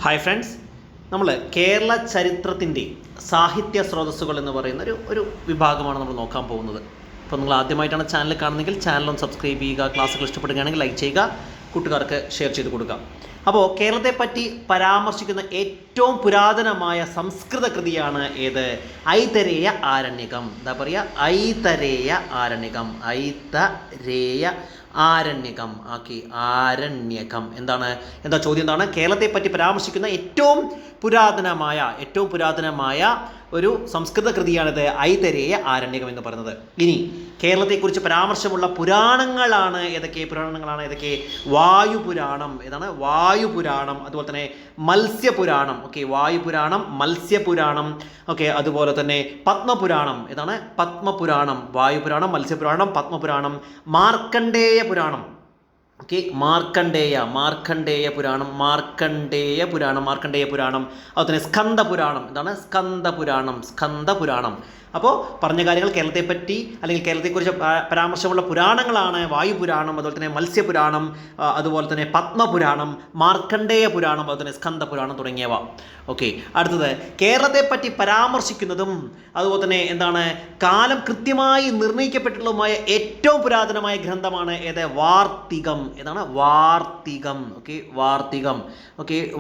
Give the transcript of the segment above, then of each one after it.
Hi friends, നമ്മൾ കേരള ചരിത്രത്തിൻ്റെ സാഹിത്യ സ്രോതസ്സുകൾ എന്ന് പറയുന്ന ഒരു വിഭാഗമാണ് നമ്മൾ നോക്കാൻ പോകുന്നത്. അപ്പോൾ നിങ്ങൾ ആദ്യമായിട്ടാണ് ചാനൽ കാണുന്നതെങ്കിൽ ചാനലൊന്ന് സബ്സ്ക്രൈബ് ചെയ്യുക, ക്ലാസ്സുകൾ ഇഷ്ടപ്പെടുകയാണെങ്കിൽ ലൈക്ക് ചെയ്യുക, കൂട്ടുകാർക്ക് ഷെയർ ചെയ്ത് കൊടുക്കുക. അപ്പോൾ കേരളത്തെപ്പറ്റി പരാമർശിക്കുന്ന ഏറ്റവും പുരാതനമായ സംസ്കൃത കൃതിയാണ് ഏത്? ഐതരേയ ആരണ്യകം. എന്താ പറയുക? ഐതരേയ ആരണ്യകം. ഐതരേയ ആരണ്യകം. ആക്കി ആരണ്യകം. എന്താ ചോദ്യം എന്താണ്? കേരളത്തെപ്പറ്റി പരാമർശിക്കുന്ന ഏറ്റവും പുരാതനമായ ഒരു സംസ്കൃത കൃതിയാണിത് ഐതരേയ ആരണ്യകം എന്ന് പറയുന്നത്. ഇനി കേരളത്തെക്കുറിച്ച് പരാമർശമുള്ള പുരാണങ്ങളാണ് ഏതൊക്കെ? വായുപുരാണം. ഏതാണ്? വായുപുരാണം. അതുപോലെ തന്നെ മത്സ്യപുരാണം. വായുപുരാണം, മത്സ്യപുരാണം. അതുപോലെ തന്നെ പത്മപുരാണം. ഏതാണ്? പത്മപുരാണം. വായുപുരാണം, മത്സ്യപുരാണം, പത്മപുരാണം. മാർക്കണ്ഡേയ പുരാണം. മാർക്കണ്ഡേയ പുരാണം. അതുപോലെ തന്നെ സ്കന്ദപുരാണം. എന്താണ്? സ്കന്ദപുരാണം. അപ്പോൾ പറഞ്ഞ കാര്യങ്ങൾ കേരളത്തെപ്പറ്റി അല്ലെങ്കിൽ കേരളത്തെക്കുറിച്ച് പരാമർശമുള്ള പുരാണങ്ങളാണ് വായുപുരാണം, അതുപോലെ തന്നെ മത്സ്യപുരാണം, അതുപോലെ തന്നെ പത്മപുരാണം, മാർക്കണ്ഡേയ പുരാണം, അതുപോലെ തന്നെ സ്കന്ദപുരാണം തുടങ്ങിയവ. അടുത്തത് കേരളത്തെപ്പറ്റി പരാമർശിക്കുന്നതും അതുപോലെ തന്നെ എന്താണ് കാലം കൃത്യമായി നിർണ്ണയിക്കപ്പെട്ടുള്ളതുമായ ഏറ്റവും പുരാതനമായ ഗ്രന്ഥമാണ് ഏത്? വാർത്തികം. ഏതാണ്? വാർത്തികം.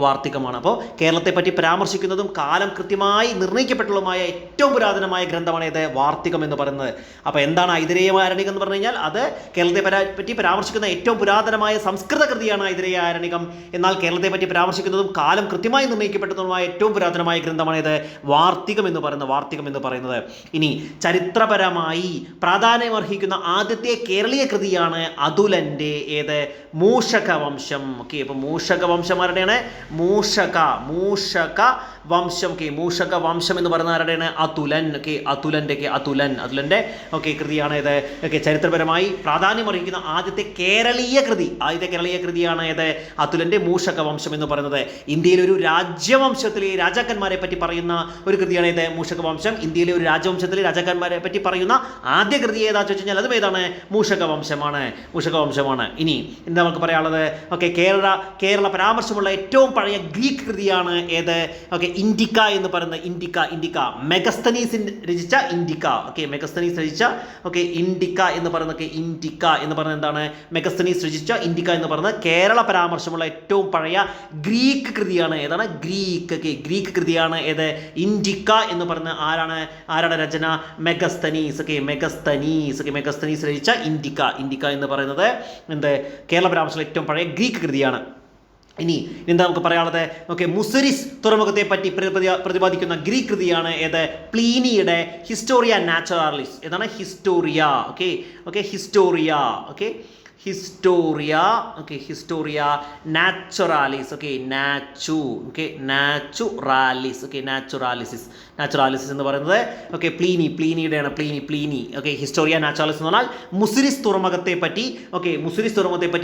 വാർത്തികമാണ്. അപ്പോൾ കേരളത്തെപ്പറ്റി പരാമർശിക്കുന്നതും കാലം കൃത്യമായി നിർണ്ണയിക്കപ്പെട്ടുള്ളതുമായ ഏറ്റവും പുരാതനമായ ഗ്രന്ഥമാണ് ഏത്? വാർത്തികം എന്ന് പറയുന്നത്. അപ്പോൾ എന്താണ് ഐതരേയ ആരണ്യകം എന്ന് പറഞ്ഞു കഴിഞ്ഞാൽ അത് കേരളത്തെ പറ്റി പരാമർശിക്കുന്ന ഏറ്റവും പുരാതനമായ സംസ്കൃത കൃതിയാണ് ഐതരേയ ആരണ്യകം. എന്നാൽ കേരളത്തെ പറ്റി പരാമർശിക്കുന്നതും കാലം കൃത്യമായി നിർണ്ണയിക്കപ്പെട്ടതുമായ ഏറ്റവും പുരാതനമായ ഗ്രന്ഥമാണ് ഇത് വാർത്തികം എന്ന് പറയുന്നത്. ഇനി ചരിത്രപരമായി പ്രാധാന്യമർഹിക്കുന്ന ആദ്യത്തെ കേരളീയ കൃതിയാണ് അതുലൻ്റെ ഏത്? മൂഷകവംശം. അപ്പോൾ മൂഷകവംശം ആരുടെയാണ്? മൂഷകവംശം. മൂഷകവംശം എന്ന് പറയുന്ന ആരുടെയാണ്? അതുലൻ. അതുലൻ്റെ കൃതിയാണ് ഇത്. ചരിത്രപരമായി പ്രാധാന്യമർഹിക്കുന്ന ആദ്യത്തെ കേരളീയ കൃതിയാണ് ഏത്? അതുലൻ്റെ മൂഷകവംശം എന്ന് പറയുന്നത്. ഇന്ത്യയിലെ ഒരു രാജ്യവംശത്തിലെ രാജാക്കന്മാരെ പറ്റി പറയുന്ന ഒരു കൃതിയാണ് ഇത് മൂഷകവംശം. ഇന്ത്യയിലെ ഒരു രാജവംശത്തിലെ രാജാക്കന്മാരെ പറ്റി പറയുന്ന ആദ്യ കൃതി ഏതാ ചോദിച്ചു കഴിഞ്ഞാൽ അതും ഏതാണ്? മൂഷകവംശമാണ്. ഇനി എന്താ നമുക്ക് പറയാനുള്ളത്? കേരള പരാമർശമുള്ള ഏറ്റവും പഴയ ഗ്രീക്ക് കൃതിയാണ് ഏത്? ഇൻഡിക്ക എന്ന് പറയുന്നത്. ഇൻഡിക്ക മെഗസ്തനീസ് രചിച്ച ഇൻഡിക്ക. മെഗസ്തനീസ് രചിച്ച ഇൻഡിക്ക എന്ന് പറയുന്നത് എന്താണ്? മെഗസ്തനീസ് രചിച്ച ഇൻഡിക്ക എന്ന് പറയുന്നത് കേരള പരാമർശമുള്ള ഏറ്റവും പഴയ ഗ്രീക്ക് കൃതിയാണ്. ഏതാണ്? ഗ്രീക്ക് കൃതിയാണ് ഏത്? ഇൻഡിക്ക എന്ന് പറയുന്ന ആരാണ് രചന? മെഗസ്തനീസ്. മെഗസ്തനീസ് രചിച്ച ഇൻഡിക്ക എന്ന് പറയുന്നത് കേരള പരാമർശമുള്ള ഏറ്റവും പഴയ ഗ്രീക്ക് കൃതിയാണ്. ഇനി എന്താ നമുക്ക് പറയാനുള്ളത്? മുസിരിസ് തുറമുഖത്തെ പറ്റി പ്രതിപാദിക്കുന്ന ഗ്രീക്ക് കൃതിയാണ് ഏത്? പ്ലീനിയുടെ ഹിസ്റ്റോറിയ നാച്ചുറാലിസ്. ഏതാണ്? ഹിസ്റ്റോറിയ നാച്ചുറാലിസ്. നാച്ചുറാലിസിസ് എന്ന് പറയുന്നത് പ്ലീനിയുടെയാണ്. പ്ലീനി. ഹിസ്റ്റോറിയ നാച്ചുറാലിസ് എന്ന് പറഞ്ഞാൽ മുസിരിസ് തുറമുഖത്തെ പറ്റി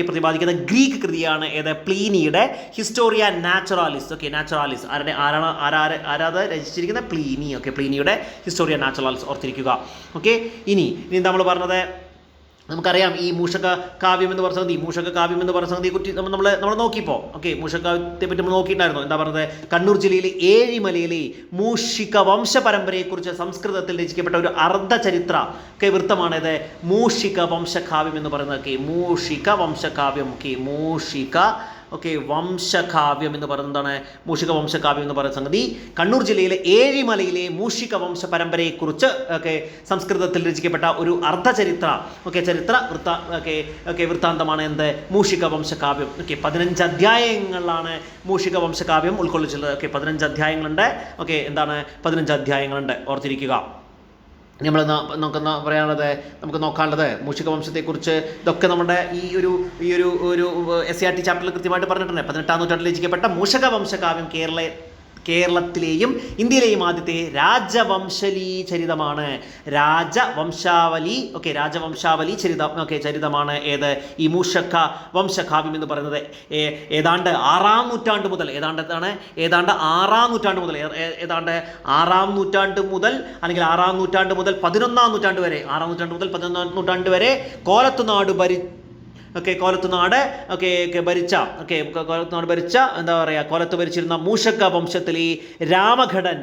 പ്രതിപാദിക്കുന്ന ഗ്രീക്ക് കൃതിയാണ് ഏത്? പ്ലീനിയുടെ ഹിസ്റ്റോറിയ നാച്ചുറാലിസ്. ആരാത് രചിച്ചിരിക്കുന്ന? പ്ലീനി. പ്ലീനിയുടെ ഹിസ്റ്റോറിയ നാച്ചുറാലിസ് ഓർത്തിരിക്കുക. ഇനി നമ്മൾ പറഞ്ഞത് നമുക്കറിയാം. ഈ മൂഷക കാവ്യം എന്ന് പറഞ്ഞ സംഗതിയെ കുറിച്ച് നമ്മൾ നോക്കിയപ്പോൾ മൂഷകാവ്യത്തെ പറ്റി നമ്മൾ നോക്കിയിട്ടുണ്ടായിരുന്നു. എന്താ പറഞ്ഞത്? കണ്ണൂർ ജില്ലയിലെ ഏഴിമലയിലെ മൂഷിക വംശ പരമ്പരയെക്കുറിച്ച് സംസ്കൃതത്തിൽ രചിക്കപ്പെട്ട ഒരു അർദ്ധചരിത്ര വൃത്തമാണ് ഇത് മൂഷിക വംശകാവ്യം എന്ന് പറയുന്നത്. വംശകാവ്യം എന്ന് പറയുന്നതാണ് മൂഷിക വംശകാവ്യം എന്ന് പറയുന്ന സംഗതി. കണ്ണൂർ ജില്ലയിലെ ഏഴിമലയിലെ മൂഷിക വംശ പരമ്പരയെക്കുറിച്ച് സംസ്കൃതത്തിൽ രചിക്കപ്പെട്ട ഒരു അർദ്ധചരിത്ര വൃത്താന്തമാണ് എന്ത്? മൂഷിക വംശകാവ്യം. 15 അധ്യായങ്ങളിലാണ് മൂഷിക വംശകാവ്യം ഉൾക്കൊള്ളിച്ചുള്ളത്. 15 അധ്യായങ്ങളുണ്ട്. 15 അധ്യായങ്ങളുണ്ട്, ഓർത്തിരിക്കുക. നമുക്ക് നോക്കാനുള്ളത് മൂഷിക വംശത്തെക്കുറിച്ച് ഇതൊക്കെ നമ്മുടെ ഈ ഒരു SCERT ചാപ്റ്ററിൽ കൃത്യമായിട്ട് പറഞ്ഞിട്ടുണ്ട്. 18-ാം നൂറ്റാണ്ടിൽ രചിക്കപ്പെട്ട മൂഷക വംശകാവ്യം കേരളത്തിലെയും ഇന്ത്യയിലെയും ആദ്യത്തെ രാജവംശാവലി ചരിതമാണ്. രാജവംശാവലി ചരിതമാണ് ഏത്? ഈ മൂഷക വംശകാവ്യം എന്ന് പറയുന്നത്. ഏതാണ്ട് 6-ാം നൂറ്റാണ്ട് മുതൽ ഏതാണ്ട് 6-ാം നൂറ്റാണ്ട് മുതൽ അല്ലെങ്കിൽ 6-ാം നൂറ്റാണ്ട് മുതൽ 11-ാം നൂറ്റാണ്ട് വരെ കോലത്തുനാട് ഭരിച്ച കോലത്തുനാട് ഭരിച്ച എന്താ പറയുക, കോലത്ത് ഭരിച്ചിരുന്ന മൂഷക വംശത്തിലെ രാമഘടൻ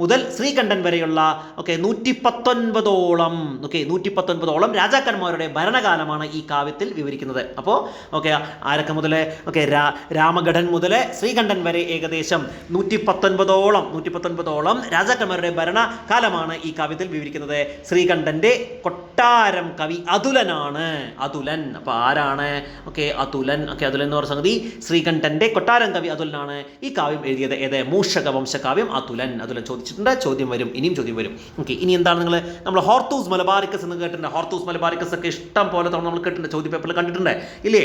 മുതൽ ശ്രീകണ്ഠൻ വരെയുള്ള 119ഓളം രാജാക്കന്മാരുടെ ഭരണകാലമാണ് ഈ കാവ്യത്തിൽ വിവരിക്കുന്നത്. അപ്പോൾ ആരൊക്കെ മുതൽ രാമഘടൻ മുതൽ ശ്രീകണ്ഠൻ വരെ ഏകദേശം 119ഓളം രാജാക്കന്മാരുടെ ഭരണകാലമാണ് ഈ കാവ്യത്തിൽ വിവരിക്കുന്നത്. ശ്രീകണ്ഠന്റെ കൊട്ടാരം കവി അതുലനാണ്. അപ്പോൾ ആരാണ്? അതുലൻ. അതുലൻ എന്ന് പറഞ്ഞ സംഗതി ശ്രീകണ്ഠന്റെ കൊട്ടാരം കവി അതുലനാണ് ഈ കാവ്യം എഴുതിയത്. ഏത്? മൂഷക വംശകാവ്യം അതുലൻ ചോദിച്ചിട്ടുണ്ട്. ചോദ്യം വരും, ഇനിയും ചോദ്യം വരും. ഇനി എന്താണ് നമ്മൾ ഹോർത്തൂസ് മലബാറിക്കസ് എന്ന് കേട്ടിട്ടുണ്ട്. ഹോർത്തൂസ് മലബാറിക്കസ് ഒക്കെ ഇഷ്ടം പോലെ തവണ നമ്മൾ കേട്ടിട്ടുണ്ട്, ചോദ്യ പേപ്പറിൽ കണ്ടിട്ടുണ്ട് ഇല്ലേ?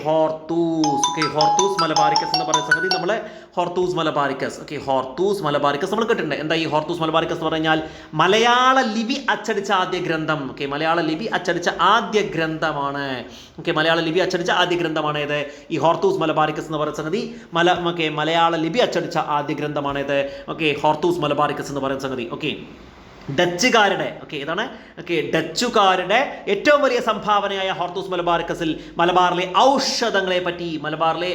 ഹോർത്തൂസ് മലബാറിക്കസ് എന്ന് പറയുന്ന സംഗതി നമ്മൾ ഹോർത്തൂസ് മലബാറിക്കസ് നമ്മൾ കേട്ടിട്ടുണ്ട്. എന്താ ഈ ഹോർത്തൂസ് മലബാറിക്കസ് എന്ന് പറഞ്ഞാൽ മലയാള ലിപി അച്ചടിച്ച ആദ്യ ഗ്രന്ഥം. മലയാള ലിപി അച്ചടിച്ച ആദ്യ ഗ്രന്ഥമാണ്. ഏത്? ഈ ഹോർത്തൂസ് മലബാറിക്കസ് എന്ന് പറയുന്ന സംഗതി മലയാള ലിപി അച്ചടിച്ച ആദ്യ ഗ്രന്ഥമാണേത്. ഹോർത്തൂസ് മലബാറിക്കസ് എന്ന് പറയുന്ന സംഗതി. ഡച്ചുകാരുടെ ഏറ്റവും വലിയ സംഭാവനയായ ഹോർത്തൂസ് മലബാറിക്കസിൽ മലബാറിലെ ഔഷധങ്ങളെ പറ്റി മലബാറിലെ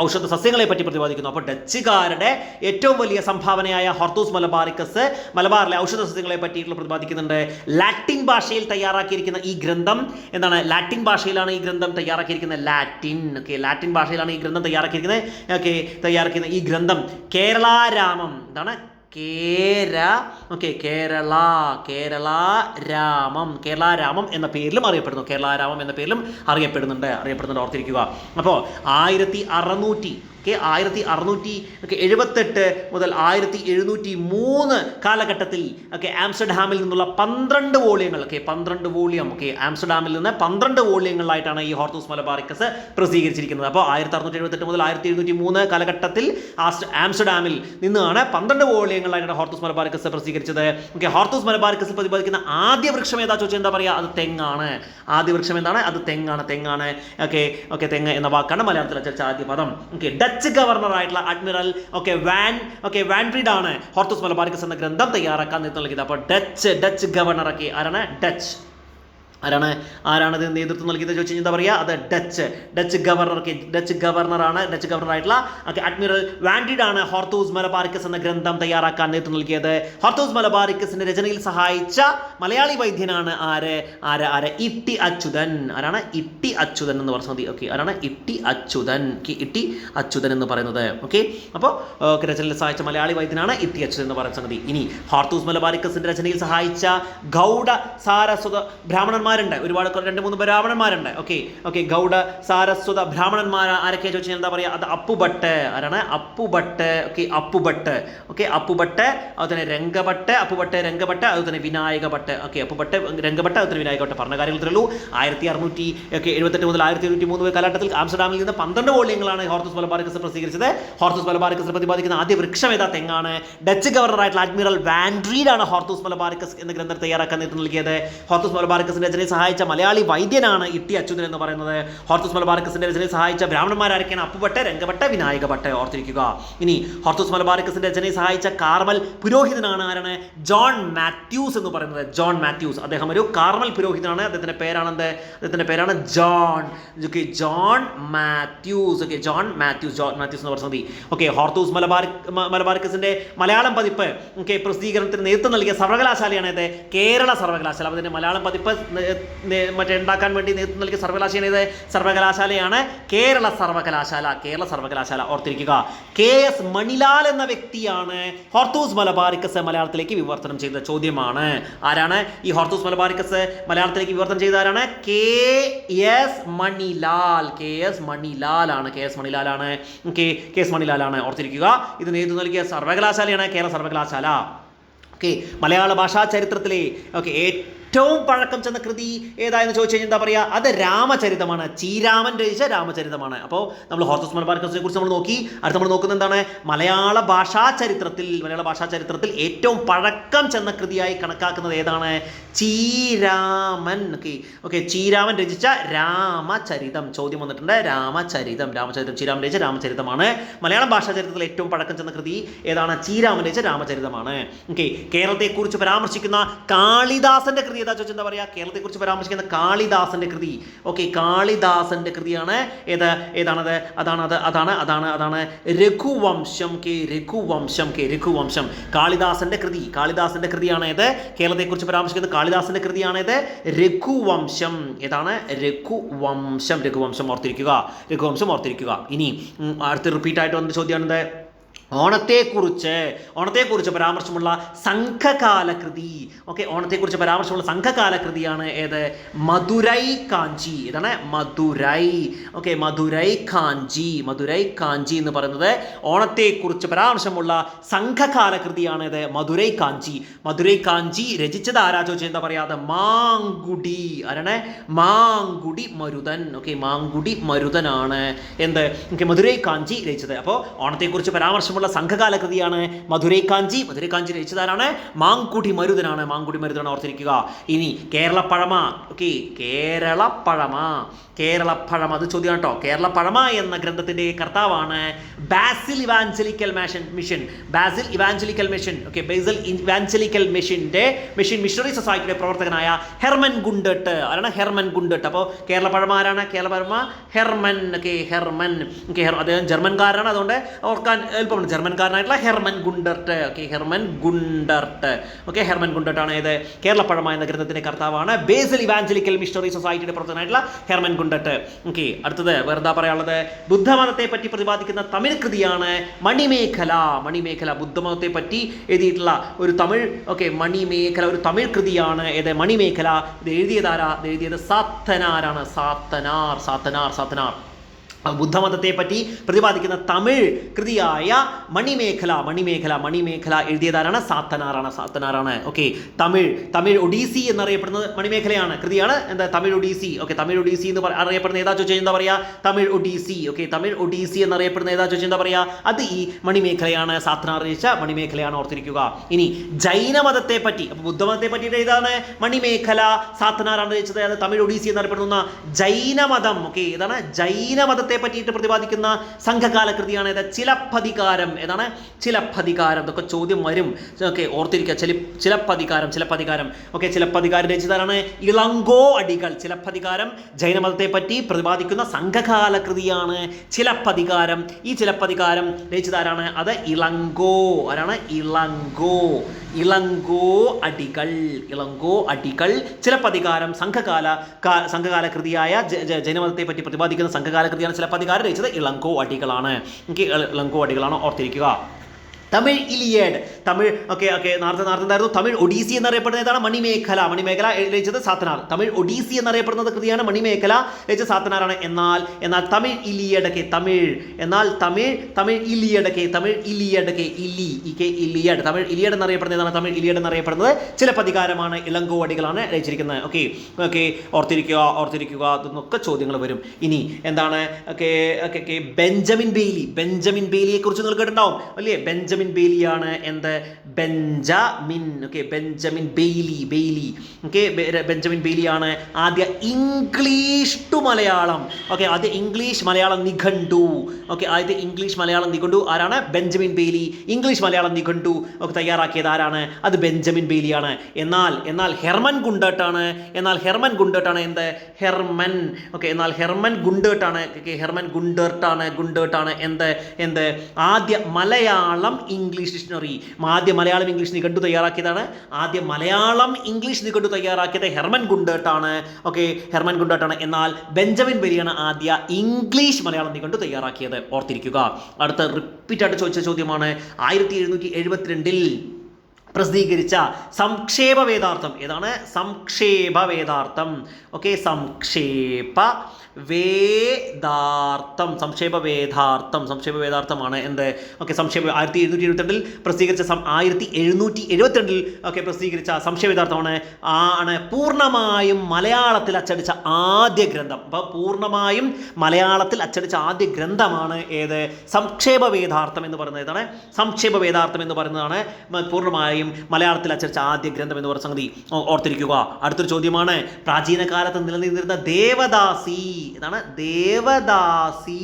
ഔഷധ സസ്യങ്ങളെ പറ്റി പ്രതിപാദിക്കുന്നു. അപ്പോൾ ഡച്ചുകാരുടെ ഏറ്റവും വലിയ സംഭാവനയായ ഹോർത്തൂസ് മലബാറിക്കസ് മലബാറിലെ ഔഷധ സസ്യങ്ങളെ പറ്റിയിട്ടുള്ള പ്രതിപാദിക്കുന്നുണ്ട്. ലാറ്റിൻ ഭാഷയിൽ തയ്യാറാക്കിയിരിക്കുന്ന ഈ ഗ്രന്ഥം എന്താണ്? ലാറ്റിൻ ഭാഷയിലാണ് ഈ ഗ്രന്ഥം തയ്യാറാക്കിയിരിക്കുന്നത്. ലാറ്റിൻ ഭാഷയിലാണ് ഈ ഗ്രന്ഥം തയ്യാറാക്കിയിരിക്കുന്ന ഈ ഗ്രന്ഥം കേരളാരാമം എന്താണ്? കേരളാരാമം എന്ന പേരിലും അറിയപ്പെടുന്നുണ്ട്. ഓർത്തിരിക്കുക. അപ്പോൾ 1678 മുതൽ 1703 കാലഘട്ടത്തിൽ ആംസ്റ്റർഡാമിൽ നിന്നുള്ള 12 വോള്യങ്ങൾ ആംസ്റ്റർഡാമിൽ നിന്ന് 12 വോള്യങ്ങളായിട്ടാണ് ഈ ഹോർത്തൂസ് മലബാറിക്കസ് പ്രസിദ്ധീകരിച്ചിരിക്കുന്നത്. അപ്പോൾ 1678 മുതൽ 1703 കാലഘട്ടത്തിൽ ആംസ്റ്റർഡാമിൽ നിന്നാണ് 12 വോള്യങ്ങളായിട്ടാണ് ഹോർത്തൂസ് മലബാറിക്കസ് പ്രസിദ്ധീകരിച്ചത്. ഹോർത്തൂസ് മലബാറിക്കസ് പ്രതിപാദിക്കുന്ന ആദ്യ വൃക്ഷം ഏതാ ചോദിച്ചാൽ എന്താ പറയുക? അത് തെങ്ങാണ്. ആദ്യ വൃക്ഷം എന്താണ്? അത് തെങ്ങാണ്. തെങ്ങ് എന്ന വാക്കാണ് മലയാളത്തിൽ അച്ചടിച്ച ആദ്യ പദം. ഡച്ച് ഗവർണറായിട്ടുള്ള അഡ്മിറൽ വാൻഡ്രീഡ് ആണ് ഹോർത്തൂസ് മലബാറിക്കസ് എന്ന ഗ്രന്ഥം തയ്യാറാക്കാൻ നേതൃത്വം നൽകിയത്. അപ്പോൾ ഡച്ച് ഗവർണർ ആരാണത് നേതൃത്വം നൽകിയത് ചോദിച്ചാൽ എന്താ പറയുക? അത് ഡച്ച് ഗവർണറായിട്ടുള്ള അഡ്മിറൽ വാൻഡ്രീഡ് ആണ് ഹോർത്തൂസ് മലബാറിക്കസ് എന്ന ഗ്രന്ഥം തയ്യാറാക്കാൻ നേതൃത്വം നൽകിയത്. ഹോർത്തൂസ് മലബാറിക്കസിന്റെ രചനയിൽ സഹായിച്ച മലയാളി വൈദ്യനാണ് ആര്? ഇട്ടി അച്യുതൻ. ആരാണ്? ഇട്ടി അച്യുതൻ എന്ന് പറഞ്ഞത്. ആരാണ്? ഇട്ടി അച്യുതൻ എന്ന് പറയുന്നത്. അപ്പോൾ രചനയിൽ സഹായിച്ച മലയാളി വൈദ്യനാണ് ഇട്ടി അച്യുതൻ എന്ന് പറയുന്ന സംഗതി. ഇനി ഹോർത്തൂസ് മലബാറിക്കസിന്റെ രചനയിൽ സഹായിച്ച ഗൗഡ സാരസ്വത ബ്രാഹ്മണന്മാരുണ്ട്. ഒരുപാട് 2-3 ബ്രാഹ്മണന്മാരുണ്ട്. ഗൗഡ സാരസ്വത ബ്രാഹ്മണന്മാർ ആരൊക്കെ ചോദിച്ചാൽ എന്താ പറയുക? അത് അപ്പുഭട്ട്. ആരാണ്? അപ്പുഭട്ട്. അതുപോലെ രംഗഭട്ട്, അതുപോലെ വിനായക ഭട്ട്. അപ്പുഭട്ട്, രംഗഭട്ട്, അതുപോലെ വിനായക ഭട്ട്. പറഞ്ഞ കാര്യത്തിലുള്ളൂ. 1678 മുതൽ 1703 കാലഘട്ടത്തിൽ ആംസ്റ്റർഡാമിൽ നിന്ന് 12 വോള്യങ്ങളാണ് ഹോർത്തൂസ് മലബാറിക്കസ് പ്രസിദ്ധീകരിച്ചത്. ഹോർത്തൂസ് മലബാറിക്കസ് പ്രതിപാദിക്കുന്ന ആദ്യ വൃക്ഷം ഏതാ? തെങ്ങാണ്. ഡച്ച് ഗവർണറായിട്ടുള്ള അഡ്മിറൽ വാൻഡ്രീഡ് ആണ് ഹോർത്തൂസ് മലബാറിക്കസ് എന്ന ഗ്രന്ഥം തയ്യാറാക്കാൻ നേതൃത്വം നൽകിയത്. ഹോർത്തൂസ് മലബാറിക്കസിന്റെ രചനയെ സഹായിച്ച മലയാളി വൈദ്യനാണ് ഇട്ടി അച്യുതൻ എന്ന് പറയുന്നത്. ഹോർത്തൂസ് മലബാറിക്കസിന്റെ രചനയെ സഹായിച്ച ബ്രാഹ്മണന്മാരാരൊക്കെയാണ്? അപ്പുഭട്ട്, രംഗഭട്ട്, വിനായക ഭട്ട്. ഓർത്തിരിക്കുക. ഇനി ഹോർത്തൂസ് മലബാറിക്കസിന്റെ രചനയെ സഹായിച്ച കാർമൽ പുരോഹിതനാണ് ആരാണ്? ജോൺ മാത്യൂസ് എന്ന് പറയുന്നത്. അദ്ദേഹം ഒരു കാർമൽ പുരോഹിതനാണ്. അദ്ദേഹത്തിന്റെ പേരാണ് ജോൺ മാത്യൂസ് എന്ന് പറഞ്ഞത്. ഹോർത്തൂസ് മലബാറിക്കസിന്റെ മലയാളം പതിപ്പ് പ്രസിദ്ധീകരണത്തിന് നേതൃത്വം നൽകിയ സർവകലാശാലയാണ് ഇത്? കേരള സർവകലാശാല. അതിന്റെ മലയാളം പതിപ്പ് ഉണ്ടാക്കാൻ വേണ്ടി നേതൃത്വം നൽകിയ സർവകലാശാലയാണ് കേരള സർവകലാശാല. ഓർത്തിരിക്കുക. KS മണിലാൽ എന്ന വ്യക്തിയാണ് ഹോർത്തൂസ് മലബാറിക്കസ് മലയാളത്തിലേക്ക് വിവർത്തനം ചെയ്ത ചോദ്യമാണ്. ആരാണ് ഈ ഹോർത്തൂസ് മലബാറിക്കസ് മലയാളത്തിലേക്ക് വിവർത്തനം ചെയ്ത? ആരാണ്? KS മണിലാലാണ്. ഓർത്തിരിക്കുക. ഇത് നേതൃത്വം നൽകിയ സർവകലാശാലയാണ് കേരള സർവകലാശാല. മലയാള ഭാഷാ ചരിത്രത്തിലെ ഏറ്റവും പഴക്കം ചെന്ന കൃതി ഏതായെന്ന് ചോദിച്ചു കഴിഞ്ഞാൽ എന്താ പറയുക? അത് രാമചരിതമാണ്. ചീരാമൻ രചിച്ച രാമചരിതമാണ്. അപ്പോൾ നമ്മൾ ഹോർത്തൂസ് മലബാറിക്കസിനെ കുറിച്ച് നമ്മൾ നോക്കി. അടുത്ത് നമ്മൾ നോക്കുന്നത് എന്താണ്? മലയാള ഭാഷാ ചരിത്രത്തിൽ ഏറ്റവും പഴക്കം ചെന്ന കൃതിയായി കണക്കാക്കുന്നത് ഏതാണ്? ചീരാമൻ. ചീരാമൻ രചിച്ച രാമചരിതം. ചോദ്യം വന്നിട്ടുണ്ട്. രാമചരിതം ചീരാമൻ രചിച്ച രാമചരിതമാണ്. മലയാളം ഭാഷാ ചരിത്രത്തിൽ ഏറ്റവും പഴക്കം ചെന്ന കൃതി ഏതാണ്? ചീരാമൻ രചിച്ച രാമചരിതമാണ്. കേരളത്തെക്കുറിച്ച് പരാമർശിക്കുന്ന കാളിദാസന്റെ കൃതി ഏതാ ചോദിച്ചാൽ എന്താ പറയുക? കേരളത്തെക്കുറിച്ച് പരാമർശിക്കുന്ന കാളിദാസന്റെ കൃതി. ഓക്കെ, കാളിദാസന്റെ കൃതിയാണ് ഏതാണത്? അതാണ് രഘുവംശം. രഘുവംശം കാളിദാസന്റെ കൃതിയാണ് ഏത്? കേരളത്തെക്കുറിച്ച് പരാമർശിക്കുന്ന കാളിദാസന്റെ കൃതിയാണ് ഏത്? രഘുവംശം. ഏതാണ്? രഘുവംശം ഓർത്തിരിക്കുക. ഇനി അടുത്ത റിപ്പീറ്റ് ആയിട്ട് വന്ന ചോദ്യമാണെന്ത്? ഓണത്തെക്കുറിച്ച് പരാമർശമുള്ള സംഘകാല കൃതി. ഓക്കെ, ഓണത്തെക്കുറിച്ച് പരാമർശമുള്ള സംഘകാല കൃതിയാണ് ഏത്? മധുരൈ കാഞ്ചി. ഏതാണ്? മധുരൈ. ഓക്കെ, മധുരൈ കാഞ്ചി എന്ന് പറയുന്നത് ഓണത്തെക്കുറിച്ച് പരാമർശമുള്ള സംഘകാല കൃതിയാണ് ഏത്? മധുരൈ കാഞ്ചി രചിച്ചത് ആരാ ചോദിച്ചാൽ എന്താ പറയാതെ? മാങ്കുടി. ആരാണ്? മാങ്കുടി മരുതൻ. ഓക്കെ, മാങ്കുടി മരുതനാണ് എന്ത്? ഓക്കെ, മധുരൈ കാഞ്ചി രചിച്ചത്. അപ്പോൾ ഓണത്തെക്കുറിച്ച് പരാമർശം സംഘകാല കൃതിയാണ് മധുരൈ കാഞ്ചി രചിച്ചതാരാണ്? മാങ്കുടി മരുതനാണ് ഓർത്തിരിക്കുക. ഇനി കേരളപ്പഴമ. ഓക്കെ, കേരളപ്പഴമ അത് ചോദ്യം കേട്ടോ. കേരളപ്പഴമ എന്ന ഗ്രന്ഥത്തിന്റെ കർത്താവാണ് ബാസിൽ ഇവാഞ്ചലിക്കൽ മിഷൻ. ഓക്കെ, ബേസിൽ ഇവാഞ്ചലിക്കൽ മിഷണറി സൊസൈറ്റിയുടെ പ്രവർത്തകനായ ഹെർമൻ ഗുണ്ടട്ട്. ആരാണ്? Hermann Gundert. അപ്പോൾ കേരളപ്പഴമ ആരാണ്? ഹെർമൻ. അദ്ദേഹം ജർമ്മൻകാരനാണ്, അതുകൊണ്ട് ഓർക്കാൻ എളുപ്പമാണ്. ജർമ്മൻകാരനായിട്ടുള്ള ഹെർമൻ ഗുണ്ടർട്ട്. ഹെർമൻ ഗുണ്ടർട്ടാണ് ഏത്? കേരളപ്പഴമ എന്ന ഗ്രന്ഥത്തിന്റെ കർത്താവാണ് ബേസിൽ ഇവാഞ്ചലിക്കൽ മിഷണറി സൊസൈറ്റിയുടെ പ്രവർത്തകനായിട്ടുള്ള ഹെർമൻ ഗുണ്ടർട്ട്. ഓക്കെ, അടുത്തത് വേറെന്താ പറയാനുള്ളത്? ബുദ്ധമതത്തെ പറ്റി പ്രതിപാദിക്കുന്ന തമിഴ് കൃതിയാണ് മണിമേഖല. ബുദ്ധമതത്തെ പറ്റി എഴുതിയിട്ടുള്ള ഒരു തമിഴ് മണിമേഖല ഒരു തമിഴ് കൃതിയാണ് ഏത്? മണിമേഖല. ഇത് എഴുതിയത് സാത്തനാരാണ്. സാത്തനാർ. ബുദ്ധമതത്തെ പറ്റി പ്രതിപാദിക്കുന്ന തമിഴ് കൃതിയായ മണിമേഖല എഴുതിയതാരാണ്? സാത്തനാറാണ്. ഓക്കെ, തമിഴ് ഒഡീസി എന്നറിയപ്പെടുന്നത് മണിമേഖലയാണ്, കൃതിയാണ്. എന്താ? തമിഴ് ഒഡീസി. ഓക്കെ, തമിഴ് ഒഡീസി എന്ന് അറിയപ്പെടുന്ന ഏതാ ചോദിച്ചാൽ എന്താ പറയാ? തമിഴ് ഒഡീസി. ഓക്കെ, തമിഴ് ഒഡീസി എന്നറിയപ്പെടുന്ന ഏതാ ചോദിച്ചാൽ എന്താ പറയാ? അത് ഈ മണിമേഖലയാണ്. സാത്തനാർ രചിച്ച മണിമേഖലയാണ്, ഓർത്തിരിക്കുക. ഇനി ജൈനമതത്തെ പറ്റി, അപ്പോൾ ബുദ്ധമതത്തെ പറ്റിയിട്ട് ഏതാണ്? മണിമേഖല. സാത്തനാറാണ് രചിച്ചത്. അത് തമിഴ് ഒഡീസി എന്നറിയപ്പെടുന്ന ജൈനമതം. ഓക്കെ, ഏതാണ്? ജൈനമതത്തെ പറ്റിയിട്ട് പ്രതിപാദിക്കുന്ന സംഘകാല കൃതിയാണ് ഏത്? ചിലപ്പതികാരം. ഏതാണ്? ചിലപ്പതികാരം. ഇതൊക്കെ ചോദ്യം വരും. ഓക്കെ, ഓർത്തിരിക്കുക. ചിലപ്പതികാരം. ഓക്കെ, ചിലപ്പതികാരം രചിച്ചതാണ് ഇളങ്കോ അടികൾ. ചിലപ്പതികാരം ജൈനമതത്തെ പറ്റി പ്രതിപാദിക്കുന്ന സംഘകാല കൃതിയാണ് ചിലപ്പതികാരം. ഈ ചിലപ്പതികാരം രചിച്ചതാരാണ്? അത് ഇളങ്കോ. ആരാണ്? ഇളങ്കോ അടികൾ. ചിലപ്പതികാരം സംഘകാല കൃതിയായ ജൈനമതത്തെ പറ്റി പ്രതിപാദിക്കുന്ന സംഘകാല കൃതിയാണ് ചിലപ്പതികാരം രചിച്ചത് ഇളങ്കോ അടികളാണ്. ഓർത്തിരിക്കുക. തമിഴ് ഇലിയഡ്. നേരത്തെ തമിഴ് ഒഡീസി എന്നറിയപ്പെടുന്ന ഏതാണ്? മണിമേഖല രചിച്ചത് സാത്തനാർ. തമിഴ് ഒഡീസി എന്നറിയപ്പെടുന്നത് കൃതിയാണ് മണിമേഖല രചിച്ച സാത്തനാറാണ്. എന്നാൽ തമിഴ് ഇലിയഡ് തമിഴ് ഇലിയഡ് എന്നറിയപ്പെടുന്ന ഏതാണ്? തമിഴ് ഇലിയഡ് എന്നറിയപ്പെടുന്നത് ചിലപ്പതികാരമാണ്. ഇളങ്കോ അടികളാണ് രചിച്ചിരിക്കുന്നത്. ഓക്കെ, ഓർത്തിരിക്കുക. ഇതൊക്കെ ചോദ്യങ്ങൾ വരും. ഇനി എന്താണ്? ബെഞ്ചമിൻ ബെയിലിയെ കുറിച്ച് നിങ്ങൾ കേട്ടിട്ടുണ്ടാവും അല്ലേ? ബെഞ്ചമിൻ ബെയിലിയാണ് എന്ത്? Benjamin Bailey. ബെഞ്ചമിൻ ബെയിലിയാണ് ആദ്യ ഇംഗ്ലീഷ് ടു മലയാളം. ആദ്യ ഇംഗ്ലീഷ് മലയാളം നിഘണ്ടു. ഇംഗ്ലീഷ് മലയാളം നിഘണ്ടു ആരാണ്? Benjamin Bailey. ഇംഗ്ലീഷ് മലയാളം നിഘണ്ടു തയ്യാറാക്കിയത് ആരാണ്? അത് ബെഞ്ചമിൻ ബെയിലിയാണ്. എന്നാൽ ഹെർമൻ ഗുണ്ടർട്ടാണ് എന്ത്? ഹെർമൻ ഗുണ്ടർട്ടാണ് എന്ത്? ആദ്യ മലയാളം ഇംഗ്ലീഷ് ഡിക്ഷണറി. ആദ്യ മലയാളം ഇംഗ്ലീഷ് നിഘണ്ടു തയ്യാറാക്കിയതാണ്. ഹെർമൻ ഗുണ്ടർട്ടാണ്. എന്നാൽ ബെഞ്ചമിൻ ബെയിലിയാണ് ആദ്യ ഇംഗ്ലീഷ് മലയാളം നിഘണ്ടു തയ്യാറാക്കിയത്. ഓർത്തിരിക്കുക. അടുത്ത റിപ്പീറ്റ് ആയിട്ട് ചോദിച്ച ചോദ്യമാണ് 1772 പ്രസിദ്ധീകരിച്ച സംക്ഷേപ വേദാർത്ഥം. ഏതാണ്? സംക്ഷേപ വേദാർത്ഥമാണ് എന്ത്? 1772 പ്രസിദ്ധീകരിച്ച 1772 പ്രസിദ്ധീകരിച്ച സംക്ഷേപ വേദാർത്ഥമാണ് പൂർണ്ണമായും മലയാളത്തിൽ അച്ചടിച്ച ആദ്യ ഗ്രന്ഥം. അപ്പോൾ പൂർണ്ണമായും മലയാളത്തിൽ അച്ചടിച്ച ആദ്യ ഗ്രന്ഥമാണ് ഏത്? സംക്ഷേപ വേദാർത്ഥം എന്ന് പറയുന്നത്. ഏതാണ്? സംക്ഷേപ വേദാർത്ഥം എന്ന് പറയുന്നതാണ് പൂർണ്ണമായും കാര്യം മലയാളത്തിൽ അച്ചടിച്ച ആദ്യ ഗ്രന്ഥം എന്ന് പറഞ്ഞ സംഗതി ഓർത്തിരിക്കുക. അടുത്തൊരു ചോദ്യമാണ്, പ്രാചീന കാലത്ത് നിലനിന്നിരുന്ന ദേവദാസി എന്നാണ് ദേവദാസി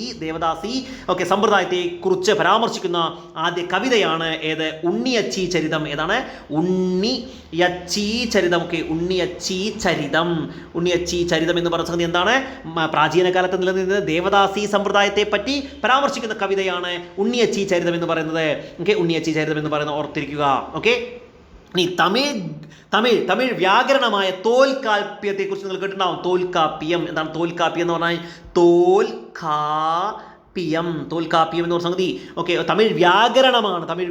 ഓക്കെ സമ്പ്രദായത്തെ കുറിച്ച് പരാമർശിക്കുന്ന ആദ്യ കവിതയാണ് ഏത്? ഉണ്ണിയച്ചി ചരിതം. ഏതാണ്? ഉണ്ണിയച്ചി ചരിതം. ഓക്കെ, ഉണ്ണിയച്ചി ചരിതം എന്ന് പറഞ്ഞ സംഗതി എന്താണ്? പ്രാചീന കാലത്ത് നിലനിന്നിരുന്ന ദേവദാസി സമ്പ്രദായത്തെ പറ്റി പരാമർശിക്കുന്ന കവിതയാണ് ഉണ്ണിയച്ചി ചരിതം എന്ന് പറയുന്നത്. ഓക്കെ, ഉണ്ണിയച്ചി ചരിതം എന്ന് പറയുന്നത് ഓർത്തിരിക്കുക. ഓക്കെ, ഇനി തമിഴ് വ്യാകരണമായ തോൽക്കാപ്യത്തെ കുറിച്ച് നിങ്ങൾ കേട്ടിട്ടുണ്ടാവും. തോൽക്കാപ്യം എന്താണ്? തോൽക്കാപ്യം എന്ന് പറഞ്ഞാൽ തോൽക്കാപ്യം എന്ന് പറഞ്ഞ സംഗതി ഓക്കെ തമിഴ്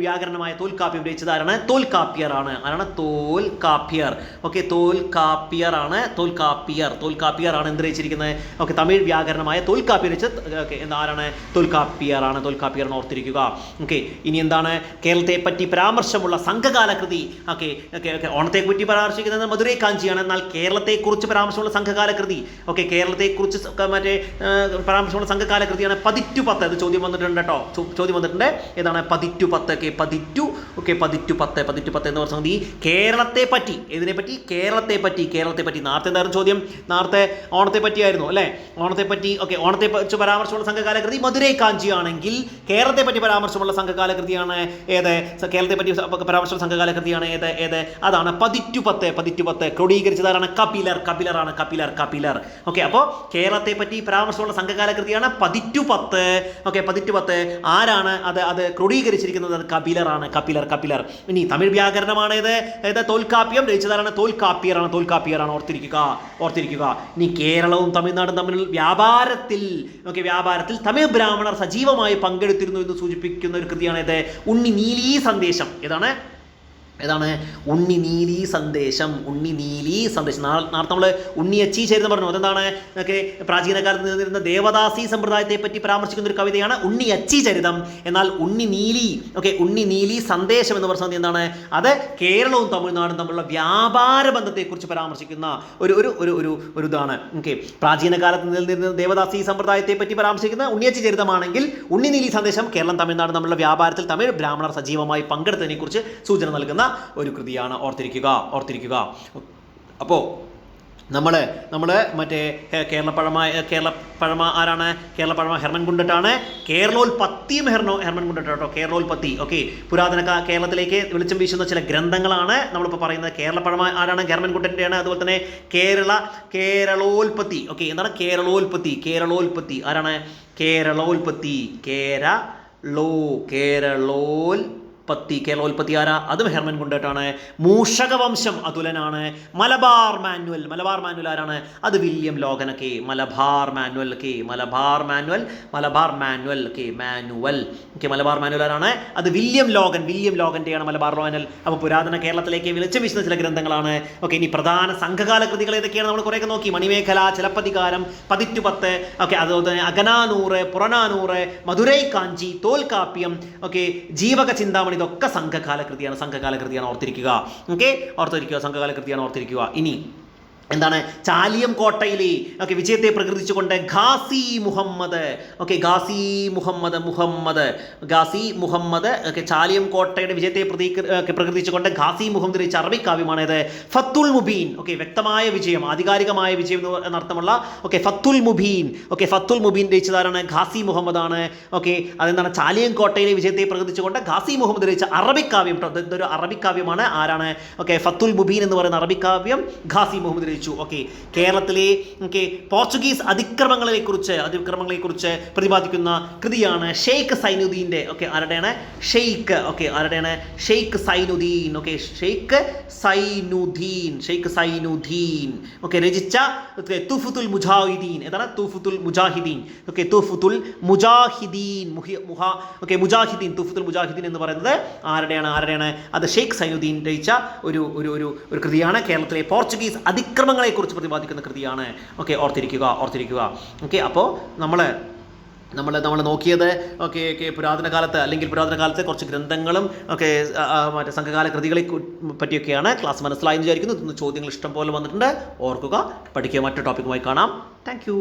വ്യാകരണമായ തോൽക്കാപ്യം രചിച്ചത് ആരാണ്? തോൽക്കാപ്യർ ആണ്. തോൽക്കാപ്യർ. ഓക്കെ, തോൽക്കാപ്യർ ആണ് എന്ത് രചിച്ചിരിക്കുന്നത്? ഓക്കെ, തമിഴ് വ്യാകരണമായ തോൽക്കാപ്യർ രചിച്ചത് ഓക്കെ ആരാണ്? തോൽക്കാപ്യർ ആണ് എന്ന് ഓർത്തിരിക്കുക. ഓക്കെ, ഇനി എന്താണ്? കേരളത്തെ പറ്റി പരാമർശമുള്ള സംഘകാല കൃതി. ഓക്കെ ഓണത്തെ പറ്റി പരാമർശിക്കുന്നത് മധുരൈ കാഞ്ചിയാണ്. എന്നാൽ കേരളത്തെക്കുറിച്ച് പരാമർശമുള്ള സംഘകാല കൃതി ഓക്കെ കേരളത്തെക്കുറിച്ച് മറ്റേ പരാമർശമുള്ള സംഘകാല കൃതിയാണ് പതിറ്റുപത്ത്. അത് ചോദ്യം വന്നിട്ടുണ്ട് കേട്ടോ. ചോദ്യം വന്നിട്ടുണ്ട്. ഏതാണ്? പതിറ്റുപത്ത്. പതിറ്റുപത്ത് എന്ന് പറഞ്ഞ സംഗതി കേരളത്തെ പറ്റി. ഇതിനെ പറ്റി കേരളത്തെ പറ്റി. നേരത്തെ എന്തായിരുന്നു ചോദ്യം? നേരത്തെ ഓണത്തെ പറ്റിയായിരുന്നു അല്ലേ? ഓണത്തെ പറ്റി ഓക്കെ ഓണത്തെ പറ്റി പരാമർശമുള്ള സംഘകാല കൃതി മധുരൈ കാഞ്ചി ആണെങ്കിൽ കേരളത്തെ പറ്റി പരാമർശമുള്ള സംഘകാല കൃതിയാണ് ഏത്? കേരളത്തെ പറ്റി പരാമർശമുള്ള സംഘകാല കൃതിയാണ് ഏത്? അതാണ് പതിറ്റുപത്ത്. ക്രോഡീകരിച്ചതാണ് കപിലർ. ഓക്കെ, അപ്പോൾ കേരളത്തെ പറ്റി പരാമർശമുള്ള സംഘകാല കൃതിയാണ് പതിറ്റുപത്ത്. ഓക്കെ, പതിറ്റുപത്ത് ആരാണ് അത് ക്രോഡീകരിച്ചിരിക്കുന്നത്? അത് കപിലറാണ്. ഇനി തമിഴ് വ്യാകരണമാണ് ഏത്? തോൽക്കാപ്യം രചിച്ചതാരാണ്? തോൽക്കാപ്യർ ആണ്. ഓർത്തിരിക്കുക. ഇനി കേരളവും തമിഴ്നാടും തമ്മിൽ വ്യാപാരത്തിൽ തമിഴ് ബ്രാഹ്മണർ സജീവമായി പങ്കെടുത്തിരുന്നു എന്ന് സൂചിപ്പിക്കുന്ന ഒരു കൃതിയാണ് ഇത് ഉണ്ണി നീലി സന്ദേശം. ഏതാണ്? ഉണ്ണി നീലി സന്ദേശം. നേരത്തെ നമ്മൾ ഉണ്ണിയച്ചി ചരിതം പറഞ്ഞു. അതെന്താണ്? ഓക്കെ, പ്രാചീന കാലത്ത് നിലനിന്നിരുന്ന ദേവദാസി സമ്പ്രദായത്തെ പറ്റി പരാമർശിക്കുന്ന ഒരു കവിതയാണ് ഉണ്ണിയച്ചി ചരിതം. എന്നാൽ ഉണ്ണി നീലി സന്ദേശം എന്ന് പറഞ്ഞത് എന്താണ്? അത് കേരളവും തമിഴ്നാടും തമ്മിലുള്ള വ്യാപാര ബന്ധത്തെക്കുറിച്ച് പരാമർശിക്കുന്ന ഒരു ഇതാണ്. ഓക്കെ, പ്രാചീന കാലത്ത് നിലനിന്നിരുന്ന ദേവദാസി സമ്പ്രദായത്തെ പറ്റി പരാമർശിക്കുന്ന ഉണ്ണിയച്ചി ചരിതമാണെങ്കിൽ ഉണ്ണി നീലി സന്ദേശം കേരളം തമിഴ്നാടും തമ്മിലുള്ള വ്യാപാരത്തിൽ തമിഴ് ബ്രാഹ്മണർ സജീവമായി പങ്കെടുത്തതിനെ കുറിച്ച് സൂചന നൽകുന്ന ഒരു കൃതിയാണ്. ഓർത്തിരിക്കുക. അപ്പോൾ നമ്മൾ മറ്റേ കേരളപ്പഴമ ആരാണ്? കേരളപ്പഴമ ഹെർമൻ ഗുണ്ടട്ടാണ്. കേരളോൽപ്പത്തിയും ഹെർമൻ ഗുണ്ടട്ടോ. കേരളോൽപ്പത്തി ഓക്കെ പുരാതന കേരളത്തിലേക്ക് വെളിച്ചം വീശുന്ന ചില ഗ്രന്ഥങ്ങളാണ് നമ്മളിപ്പോൾ പറയുന്നത്. കേരളപ്പഴമ ആരാണ്? ഹെർമൻ ഗുണ്ടൻ്റെയാണ്. അതുപോലെ തന്നെ കേരളോൽപ്പത്തി ഓക്കെ എന്താണ്? കേരളോൽപ്പത്തി ആരാണ്? കേരളോൽപ്പത്തി ആരാ? അതും ഹെർമൻ ഗുണ്ടട്ടാണ്. മൂഷകവംശം അതുലനാണ്. മലബാർ മാനുവൽ ആരാണ്? അത് വില്യം ലോഗൻ. മലബാർ മാനുവൽ ആരാണ്? അത് വില്യം ലോഗൻ്റെയാണ് മലബാർ മാനുവൽ. അപ്പോൾ പുരാതന കേരളത്തിലേക്ക് വെളിച്ചം വീശുന്ന ചില ഗ്രന്ഥങ്ങളാണ്. ഓക്കെ, ഇനി പ്രധാന സംഘകാല കൃതികൾ ഏതൊക്കെയാണ് നമ്മൾ കുറേയൊക്കെ നോക്കി. മണിമേഖല, ചിലപ്പതികാരം, പതിറ്റുപത്ത് ഓക്കെ അതുപോലെ തന്നെ അഗനാനൂറ്, പുറനാനൂറ്, മധുരൈ കാഞ്ചി, തോൽക്കാപ്യം ഓക്കെ ജീവക ചിന്താമണി ഇതൊക്കെ സംഘകാല കൃതിയാണ്. ഓർത്തിരിക്കുക. ഇനി എന്താണ്? ചാലിയം കോട്ടയിലെ വിജയത്തെ പ്രകീർത്തിച്ചുകൊണ്ട് ഖാസി മുഹമ്മദ് ചാലിയം കോട്ടയുടെ വിജയത്തെ പ്രകീർത്തിച്ചുകൊണ്ട് ഖാസി മുഹമ്മദ് രചിച്ച അറബിക് കാവ്യമാണത് ഫത്തുൽ മുബീൻ. വ്യക്തമായ വിജയം, ആധികാരികമായ വിജയം എന്നർത്ഥമുള്ള ഫത്തുൽ മുബീൻ രചിച്ചതാരാണ്? ഖാസി മുഹമ്മദ് ആണ്. അതെന്താണ്? ചാലിയം കോട്ടയിലെ വിജയത്തെ പ്രകീർത്തിച്ചുകൊണ്ട് ഖാസി മുഹമ്മദ് രചിച്ച അറബിക് കാവ്യം. ഇതൊരു അറബിക് കാവ്യമാണ്. ആരാണ്? ഫത്തുൽ മുബീൻ എന്ന് പറയുന്ന അറബിക് കാവ്യം ഖാസി മുഹമ്മദ് രചിച്ചു. കേരളത്തിലെ പോർച്ചുഗീസ് അതിക്രമങ്ങളെ കുറിച്ച് പ്രതിപാദിക്കുന്ന കൃതിയാണ് ഷെയ്ഖ് സൈനുദ്ദീൻ്റെ. ആരുടെയാണ്? ഷെയ്ഖ് സൈനുദ്ദീൻ രചിച്ച തുഫുത്തുൽ മുജാഹിദീൻ. ഏതാണ്? തുഫുത്തുൽ മുജാഹിദീൻ എന്ന് പറയുന്നത് ആരുടെയാണ്? അത് ഷെയ്ഖ് സൈനുദ്ദീൻ രചിച്ച ഒരു കൃതിയാണ്. കേരളത്തിലെ പോർച്ചുഗീസ് അതിക്രമങ്ങളെ കുറിച്ച് പ്രതിപാദിക്കുന്ന കൃതിയാണ്. ഓർത്തിരിക്കുക. അപ്പോൾ നമ്മൾ നോക്കിയത് പുരാതന കാലത്ത് കുറച്ച് ഗ്രന്ഥങ്ങളും മറ്റേ സംഘകാല കൃതികളെ പറ്റിയൊക്കെയാണ്. ക്ലാസ് മനസ്സിലായെന്ന് വിചാരിക്കുന്നു. ചോദ്യങ്ങൾ ഇഷ്ടം പോലെ വന്നിട്ടുണ്ട്. ഓർക്കുക, പഠിക്കുക. മറ്റൊരു ടോപ്പിക്കുമായി കാണാം. Thank you.